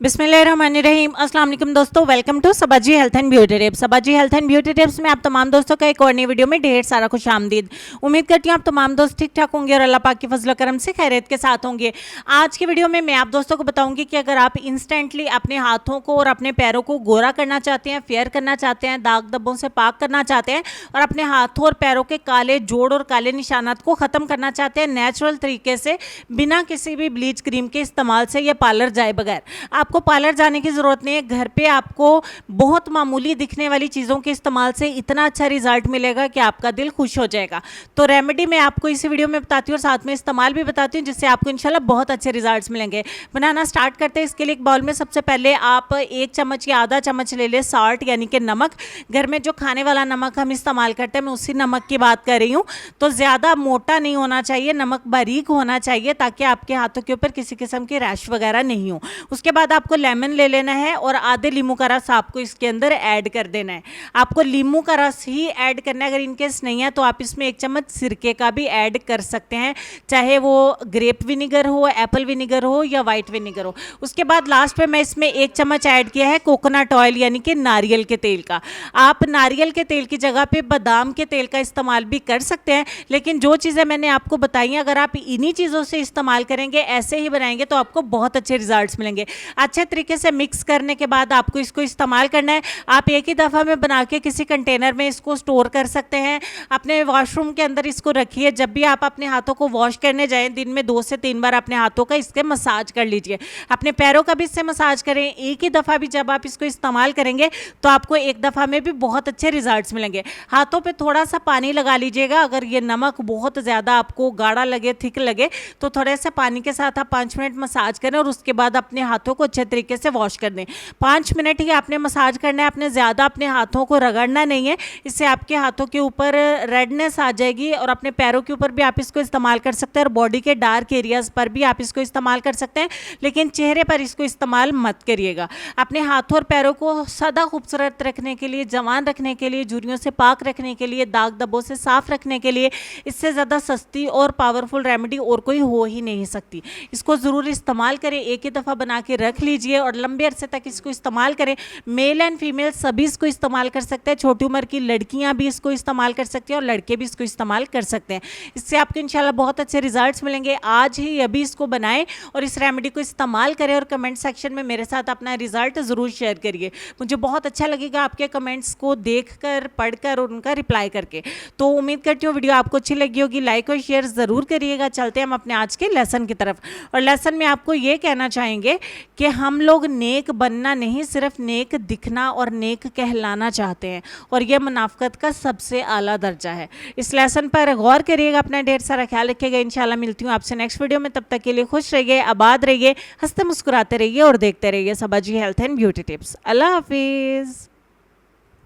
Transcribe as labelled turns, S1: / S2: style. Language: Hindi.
S1: बिस्मिल्लाहिर्रहमानिर्रहीम। अस्सलाम वालेकुम दोस्तों, welcome to Sabaji health and beauty tips. Sabaji health and beauty tips में आप तमाम दोस्तों का एक और नई वीडियो में ढेर सारा खुश आमदीद। उम्मीद करती हूँ आप तमाम दोस्त ठीक ठाक होंगे और अल्लाह पाक की फजल करम से खैरियत के साथ होंगे। आज की वीडियो में मैं आप दोस्तों को बताऊंगी कि अगर आप इंस्टेंटली अपने हाथों को और अपने पैरों को गोरा करना चाहते हैं, फेयर करना चाहते हैं, दाग धब्बों से पाक करना चाहते हैं और अपने हाथों और पैरों के काले जोड़ और काले निशानात को ख़त्म करना चाहते हैं नेचुरल तरीके से, बिना किसी भी ब्लीच क्रीम के इस्तेमाल से या पार्लर जाए बगैर। आपको पार्लर जाने की ज़रूरत नहीं है, घर पे आपको बहुत मामूली दिखने वाली चीज़ों के इस्तेमाल से इतना अच्छा रिजल्ट मिलेगा कि आपका दिल खुश हो जाएगा। तो रेमेडी मैं आपको इस वीडियो में बताती हूँ और साथ में इस्तेमाल भी बताती हूँ, जिससे आपको इंशाल्लाह बहुत अच्छे रिजल्ट्स मिलेंगे। बनाना स्टार्ट करते हैं। इसके लिए एक बाउल में सबसे पहले आप 1 चम्मच या आधा चम्मच ले लें साल्ट, यानी कि नमक। घर में जो खाने वाला नमक हम इस्तेमाल करते हैं, मैं उसी नमक की बात कर रही हूँ। तो ज़्यादा मोटा नहीं होना चाहिए, नमक बारीक होना चाहिए, ताकि आपके हाथों के ऊपर किसी किस्म की रैश वगैरह नहीं हो। उसके बाद आपको लेमन ले लेना है और आधे लींबू का रस आपको इसके अंदर ऐड कर देना है। आपको लींबू का रस ही ऐड करना है। अगर इनकेस नहीं है तो आप इसमें 1 चम्मच सिरके का भी ऐड कर सकते हैं, चाहे वो ग्रेप विनीगर हो, एप्पल विनीगर हो या वाइट विनीगर हो। उसके बाद लास्ट पे मैं इसमें 1 चम्मच ऐड किया है कोकोनट ऑयल, यानी कि नारियल के तेल का। आप नारियल के तेल की जगह पे बादाम के तेल का इस्तेमाल भी कर सकते हैं, लेकिन जो चीज़ें मैंने आपको बताई हैं, अगर आप इन्हीं चीज़ों से इस्तेमाल करेंगे, ऐसे ही बनाएंगे, तो आपको बहुत अच्छे रिजल्ट्स मिलेंगे। अच्छे तरीके से मिक्स करने के बाद आपको इसको इस्तेमाल करना है। आप एक ही दफ़ा में बना के किसी कंटेनर में इसको स्टोर कर सकते हैं। अपने वॉशरूम के अंदर इसको रखिए। जब भी आप अपने हाथों को वॉश करने जाएं, दिन में 2 से 3 बार अपने हाथों का इसके मसाज कर लीजिए। अपने पैरों का भी इससे मसाज करें। एक ही दफ़ा भी जब आप इसको इस्तेमाल करेंगे तो आपको एक दफ़ा में भी बहुत अच्छे रिजल्ट्स मिलेंगे। हाथों पे थोड़ा सा पानी लगा लीजिएगा। अगर ये नमक बहुत ज़्यादा आपको गाढ़ा लगे, थिक लगे, तो थोड़े से पानी के साथ आप 5 मिनट मसाज करें और उसके बाद अपने हाथों को अच्छे तरीके से वॉश कर दें। 5 मिनट ही आपने मसाज करना है, आपने ज़्यादा अपने हाथों को रगड़ना नहीं है। इससे आपके हाथों के ऊपर रेडनेस आ जाएगी और अपने पैरों के ऊपर भी आप इसको इस्तेमाल कर सकते हैं और बॉडी के डार्क एरियाज़ पर भी आप इसको इस्तेमाल कर सकते हैं, लेकिन चेहरे पर इसको इस्तेमाल मत करिएगा। अपने हाथों और पैरों को सदा खूबसूरत रखने के लिए, जवान रखने के लिए, झुर्रियों से पाक रखने के लिए, दाग धब्बों से साफ रखने के लिए इससे ज़्यादा सस्ती और पावरफुल रेमेडी और कोई हो ही नहीं सकती। इसको ज़रूर इस्तेमाल करें। एक ही दफ़ा बना के रख लीजिए और लंबे अरसे तक इसको इस्तेमाल करें। मेल एंड फीमेल सभी इसको इस्तेमाल कर सकते हैं। छोटी उम्र की लड़कियां भी इसको इस्तेमाल कर सकती हैं और लड़के भी इसको इस्तेमाल कर सकते हैं। इससे आपको इंशाल्लाह बहुत अच्छे रिजल्ट्स मिलेंगे। आज ही अभी इसको बनाएं और इस रेमेडी को इस्तेमाल करें और कमेंट सेक्शन में मेरे साथ अपना रिजल्ट ज़रूर शेयर करिए। मुझे बहुत अच्छा लगेगा आपके कमेंट्स को देखकर, पढ़कर और उनका रिप्लाई करके। तो उम्मीद करती हूँ वीडियो आपको अच्छी लगी होगी। लाइक और शेयर ज़रूर करिएगा। चलते हैं हम अपने आज के लेसन की तरफ। और लेसन में आपको ये कहना चाहेंगे कि हम लोग नेक बनना नहीं, सिर्फ नेक दिखना और नेक कहलाना चाहते हैं, और यह मुनाफकत का सबसे आला दर्जा है। इस लेसन पर गौर करिएगा। अपना ढेर सारा ख्याल रखिएगा। इंशाल्लाह मिलती हूँ आपसे नेक्स्ट वीडियो में। तब तक के लिए खुश रहिए, आबाद रहिए, हंसते मुस्कुराते रहिए और देखते रहिए सबाजी हेल्थ एंड ब्यूटी टिप्स। अल्लाह हाफिज़।